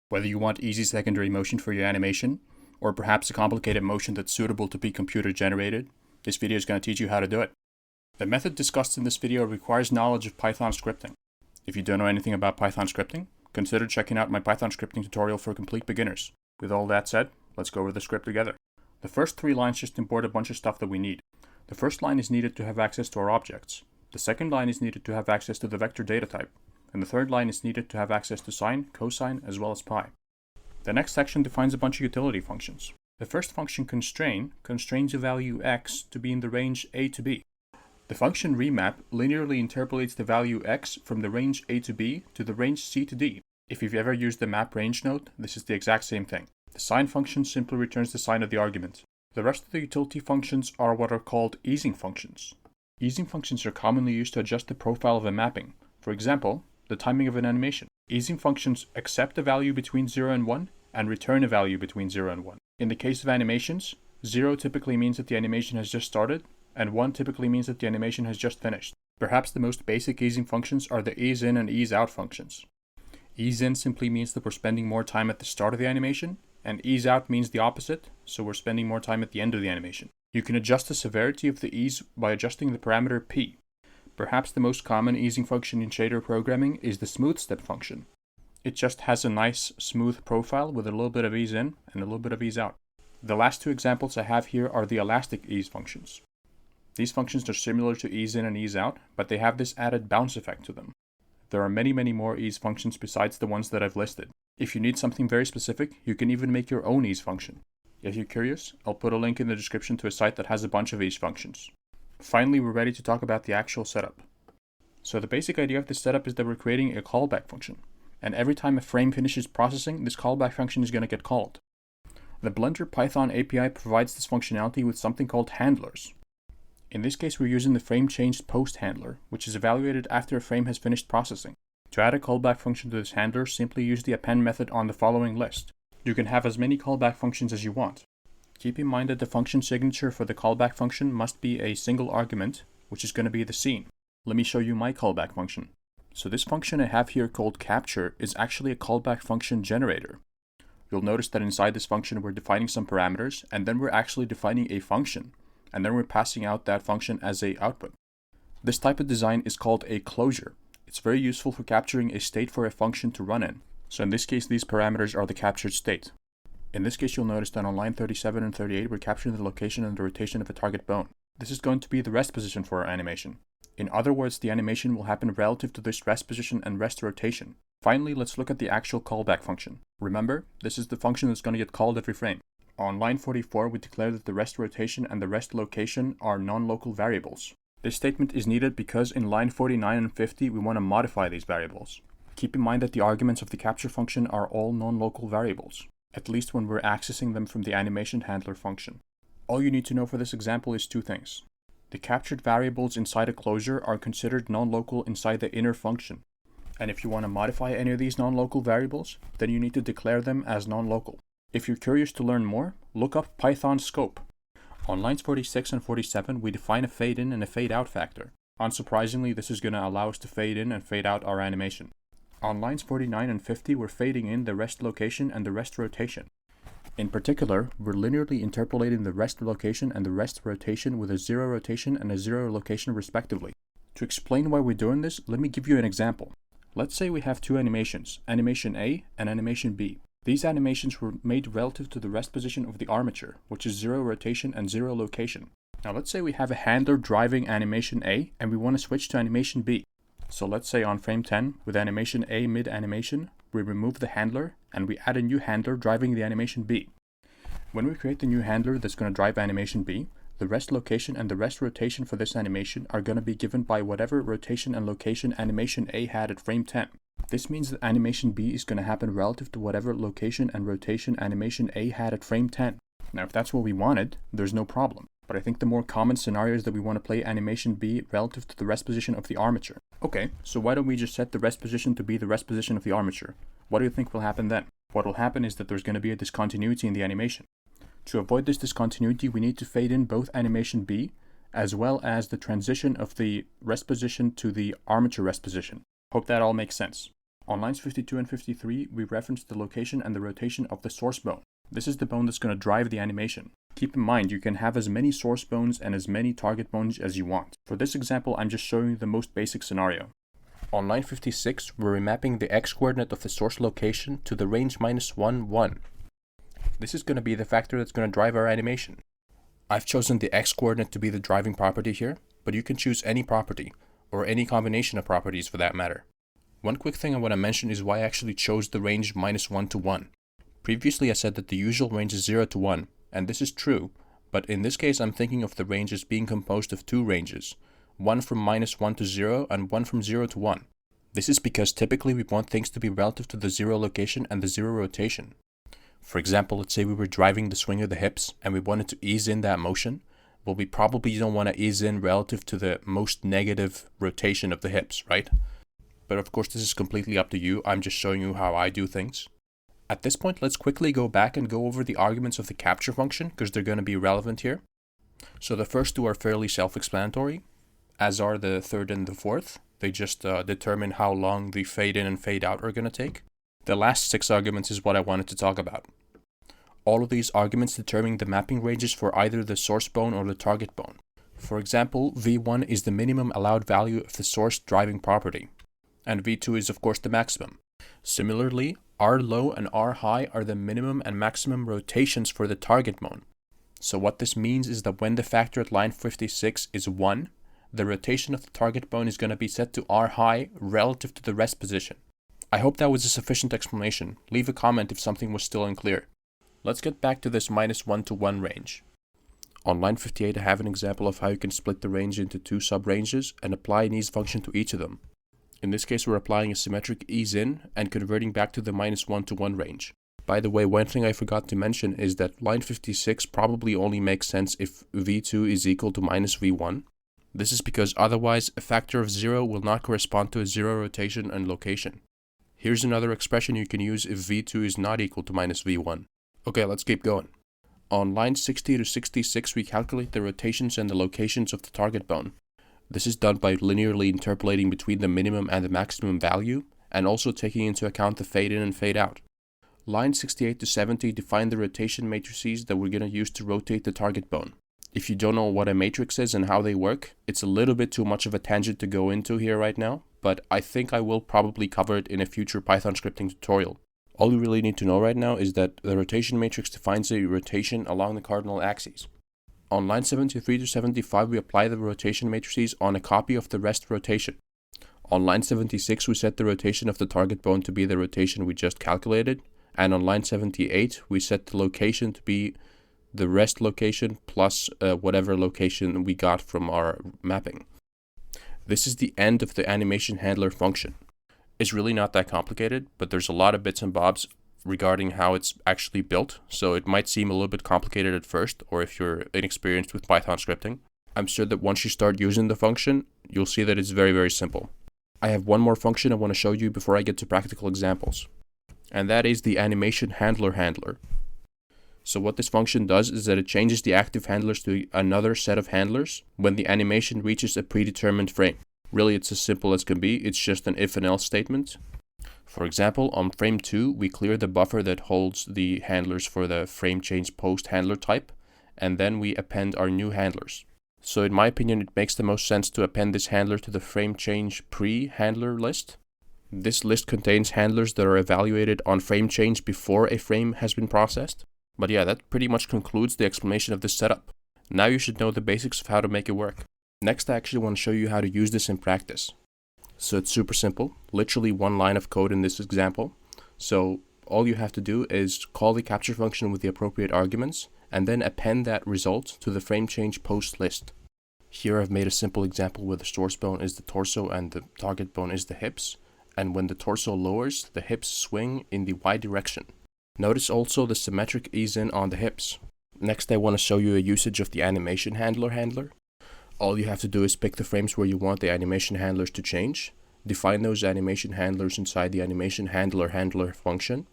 Whether you want easy secondary motion for your animation, or perhaps a complicated motion that's suitable to be computer generated, this video is going to teach you how to do it. The method discussed in this video requires knowledge of Python scripting. If you don't know anything about Python scripting, consider checking out my Python scripting tutorial for complete beginners. With all that said, let's go over the script together. The first 3 lines just import a bunch of stuff that we need. The first line is needed to have access to our objects. The second line is needed to have access to the vector data type. And the third line is needed to have access to sine, cosine, as well as pi. The next section defines a bunch of utility functions. The first function constrain constrains the value x to be in the range a to b. The function remap linearly interpolates the value x from the range a to b to the range c to d. If you've ever used the map range node, this is the exact same thing. The sine function simply returns the sign of the argument. The rest of the utility functions are what are called easing functions. Easing functions are commonly used to adjust the profile of a mapping. For example, the timing of an animation. Easing functions accept a value between 0 and 1 and return a value between 0 and 1. In the case of animations, 0 typically means that the animation has just started, and 1 typically means that the animation has just finished. Perhaps the most basic easing functions are the ease in and ease out functions. Ease in simply means that we're spending more time at the start of the animation, and ease out means the opposite, so we're spending more time at the end of the animation. You can adjust the severity of the ease by adjusting the parameter p. Perhaps the most common easing function in shader programming is the smooth step function. It just has a nice smooth profile with a little bit of ease in and a little bit of ease out. The last 2 examples I have here are the elastic ease functions. These functions are similar to ease in and ease out, but they have this added bounce effect to them. There are many more ease functions besides the ones that I've listed. If you need something very specific, you can even make your own ease function. If you're curious, I'll put a link in the description to a site that has a bunch of ease functions. Finally, we're ready to talk about the actual setup. So the basic idea of this setup is that we're creating a callback function. And every time a frame finishes processing, this callback function is going to get called. The Blender Python API provides this functionality with something called handlers. In this case, we're using the frame changed post handler, which is evaluated after a frame has finished processing. To add a callback function to this handler, simply use the append method on the following list. You can have as many callback functions as you want. Keep in mind that the function signature for the callback function must be a single argument, which is going to be the scene. Let me show you my callback function. So this function I have here called capture is actually a callback function generator. You'll notice that inside this function we're defining some parameters, and then we're actually defining a function, and then we're passing out that function as an output. This type of design is called a closure. It's very useful for capturing a state for a function to run in. So in this case, these parameters are the captured state. In this case, you'll notice that on line 37 and 38, we're capturing the location and the rotation of a target bone. This is going to be the rest position for our animation. In other words, the animation will happen relative to this rest position and rest rotation. Finally, let's look at the actual callback function. Remember, this is the function that's going to get called every frame. On line 44, we declare that the rest rotation and the rest location are non-local variables. This statement is needed because in line 49 and 50, we want to modify these variables. Keep in mind that the arguments of the capture function are all non-local variables, at least when we're accessing them from the animation handler function. All you need to know for this example is 2 things. The captured variables inside a closure are considered non-local inside the inner function. And if you want to modify any of these non-local variables, then you need to declare them as non-local. If you're curious to learn more, look up Python scope. On lines 46 and 47, we define a fade in and a fade out factor. Unsurprisingly, this is going to allow us to fade in and fade out our animation. On lines 49 and 50, we're fading in the rest location and the rest rotation. In particular, we're linearly interpolating the rest location and the rest rotation with a 0 rotation and a 0 location respectively. To explain why we're doing this, let me give you an example. Let's say we have 2 animations, animation A and animation B. These animations were made relative to the rest position of the armature, which is 0 rotation and 0 location. Now let's say we have a handler driving animation A and we want to switch to animation B. So let's say on frame 10, with animation A mid-animation, we remove the handler and we add a new handler driving the animation B. When we create the new handler that's going to drive animation B, the rest location and the rest rotation for this animation are going to be given by whatever rotation and location animation A had at frame 10. This means that animation B is going to happen relative to whatever location and rotation animation A had at frame 10. Now if that's what we wanted, there's no problem. But I think the more common scenario is that we want to play animation B relative to the rest position of the armature. Okay, so why don't we just set the rest position to be the rest position of the armature? What do you think will happen then? What will happen is that there's going to be a discontinuity in the animation. To avoid this discontinuity, we need to fade in both animation B as well as the transition of the rest position to the armature rest position. Hope that all makes sense. On lines 52 and 53, we reference the location and the rotation of the source bone. This is the bone that's going to drive the animation. Keep in mind, you can have as many source bones and as many target bones as you want. For this example, I'm just showing you the most basic scenario. On line 56, we're remapping the x-coordinate of the source location to the range -1, 1. This is going to be the factor that's going to drive our animation. I've chosen the x-coordinate to be the driving property here, but you can choose any property, or any combination of properties for that matter. One quick thing I want to mention is why I actually chose the range -1 to 1. Previously I said that the usual range is 0 to 1, and this is true, but in this case I'm thinking of the range as being composed of two ranges, one from -1 to 0 and one from 0 to 1. This is because typically we want things to be relative to the 0 location and the 0 rotation. For example, let's say we were driving the swing of the hips and we wanted to ease in that motion. Well, we probably don't want to ease in relative to the most negative rotation of the hips, right? But of course this is completely up to you, I'm just showing you how I do things. At this point, let's quickly go back and go over the arguments of the capture function, because they're going to be relevant here. So the first two are fairly self-explanatory, as are the third and the fourth. They just determine how long the fade in and fade out are going to take. The last 6 arguments is what I wanted to talk about. All of these arguments determine the mapping ranges for either the source bone or the target bone. For example, V1 is the minimum allowed value of the source driving property, and V2 is of course the maximum. Similarly, R low and R high are the minimum and maximum rotations for the target bone. So what this means is that when the factor at line 56 is 1, the rotation of the target bone is going to be set to R high relative to the rest position. I hope that was a sufficient explanation. Leave a comment if something was still unclear. Let's get back to this -1 to 1 range. On line 58 I have an example of how you can split the range into 2 sub-ranges and apply an ease function to each of them. In this case we're applying a symmetric ease in and converting back to the -1 to 1 range. By the way, one thing I forgot to mention is that line 56 probably only makes sense if V2 is equal to -V1. This is because otherwise a factor of 0 will not correspond to a 0 rotation and location. Here's another expression you can use if V2 is not equal to -V1. Okay, let's keep going. On lines 60 to 66 we calculate the rotations and the locations of the target bone. This is done by linearly interpolating between the minimum and the maximum value, and also taking into account the fade in and fade out. Lines 68 to 70 define the rotation matrices that we're going to use to rotate the target bone. If you don't know what a matrix is and how they work, it's a little bit too much of a tangent to go into here right now, but I think I will probably cover it in a future Python scripting tutorial. All you really need to know right now is that the rotation matrix defines a rotation along the cardinal axes. On line 73 to 75 we apply the rotation matrices on a copy of the rest rotation. On line 76 we set the rotation of the target bone to be the rotation we just calculated, and on line 78 we set the location to be the rest location plus whatever location we got from our mapping. This is the end of the animation handler function. It's really not that complicated, but there's a lot of bits and bobs regarding how it's actually built, so it might seem a little bit complicated at first, or if you're inexperienced with Python scripting. I'm sure that once you start using the function, you'll see that it's very, very simple. I have one more function I want to show you before I get to practical examples, and that is the animation handler. So what this function does is that it changes the active handlers to another set of handlers when the animation reaches a predetermined frame. Really, it's as simple as can be. It's just an if and else statement. For example, on frame 2, we clear the buffer that holds the handlers for the frame change post handler type, and then we append our new handlers. So in my opinion, it makes the most sense to append this handler to the frame change pre-handler list. This list contains handlers that are evaluated on frame change before a frame has been processed. But yeah, that pretty much concludes the explanation of this setup. Now you should know the basics of how to make it work. Next, I actually want to show you how to use this in practice. So it's super simple, literally one line of code in this example. So all you have to do is call the capture function with the appropriate arguments, and then append that result to the frame change post list. Here I've made a simple example where the source bone is the torso and the target bone is the hips, and when the torso lowers, the hips swing in the Y direction. Notice also the symmetric ease in on the hips. Next, I want to show you a usage of the animation handler. All you have to do is pick the frames where you want the animation handlers to change, define those animation handlers inside the animation handler function,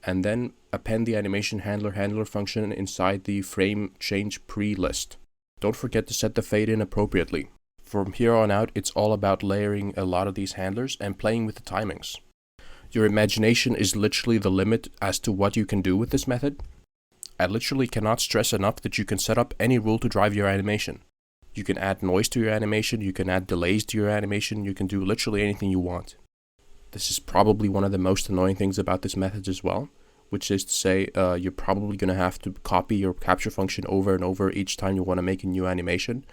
and then append the animation handler function inside the frame change pre-list. Don't forget to set the fade in appropriately. From here on out, it's all about layering a lot of these handlers and playing with the timings. Your imagination is literally the limit as to what you can do with this method. I literally cannot stress enough that you can set up any rule to drive your animation. You can add noise to your animation, you can add delays to your animation, you can do literally anything you want. This is probably one of the most annoying things about this method as well, which is to say you're probably going to have to copy your capture function over and over each time you want to make a new animation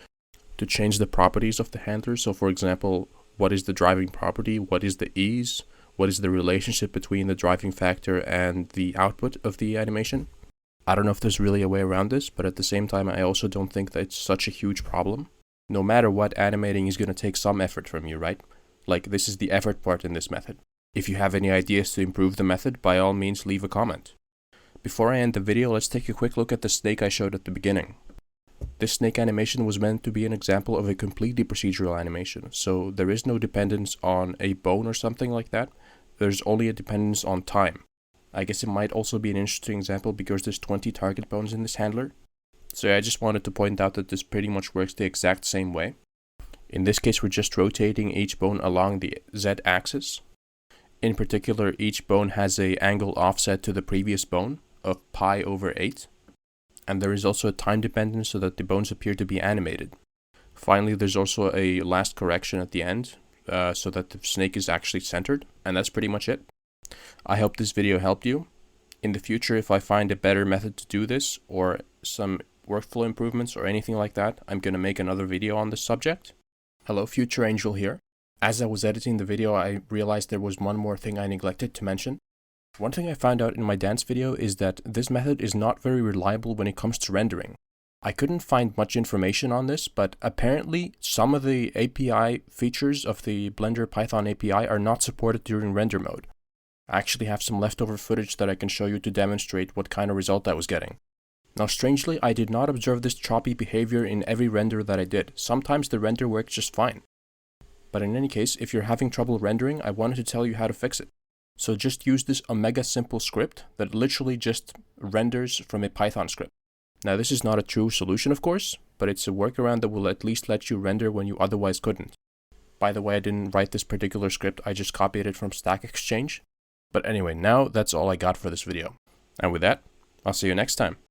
to change the properties of the handler. So for example, what is the driving property, what is the ease, what is the relationship between the driving factor and the output of the animation. I don't know if there's really a way around this, but at the same time I also don't think that it's such a huge problem. No matter what, animating is going to take some effort from you, right? Like, this is the effort part in this method. If you have any ideas to improve the method, by all means leave a comment. Before I end the video, let's take a quick look at the snake I showed at the beginning. This snake animation was meant to be an example of a completely procedural animation, so there is no dependence on a bone or something like that. There's only a dependence on time. I guess it might also be an interesting example because there's 20 target bones in this handler. So yeah, I just wanted to point out that this pretty much works the exact same way. In this case, we're just rotating each bone along the z-axis. In particular, each bone has an angle offset to the previous bone of pi/8. And there is also a time dependence so that the bones appear to be animated. Finally, there's also a last correction at the end so that the snake is actually centered. And that's pretty much it. I hope this video helped you. In the future, if I find a better method to do this or some workflow improvements or anything like that, I'm going to make another video on this subject. Hello, Future Angel here. As I was editing the video, I realized there was one more thing I neglected to mention. One thing I found out in my dance video is that this method is not very reliable when it comes to rendering. I couldn't find much information on this, but apparently some of the API features of the Blender Python API are not supported during render mode. I actually have some leftover footage that I can show you to demonstrate what kind of result I was getting. Now strangely, I did not observe this choppy behavior in every render that I did. Sometimes the render worked just fine. But in any case, if you're having trouble rendering, I wanted to tell you how to fix it. So just use this omega simple script that literally just renders from a Python script. Now this is not a true solution of course, but it's a workaround that will at least let you render when you otherwise couldn't. By the way, I didn't write this particular script, I just copied it from Stack Exchange. But anyway, now that's all I got for this video. And with that, I'll see you next time.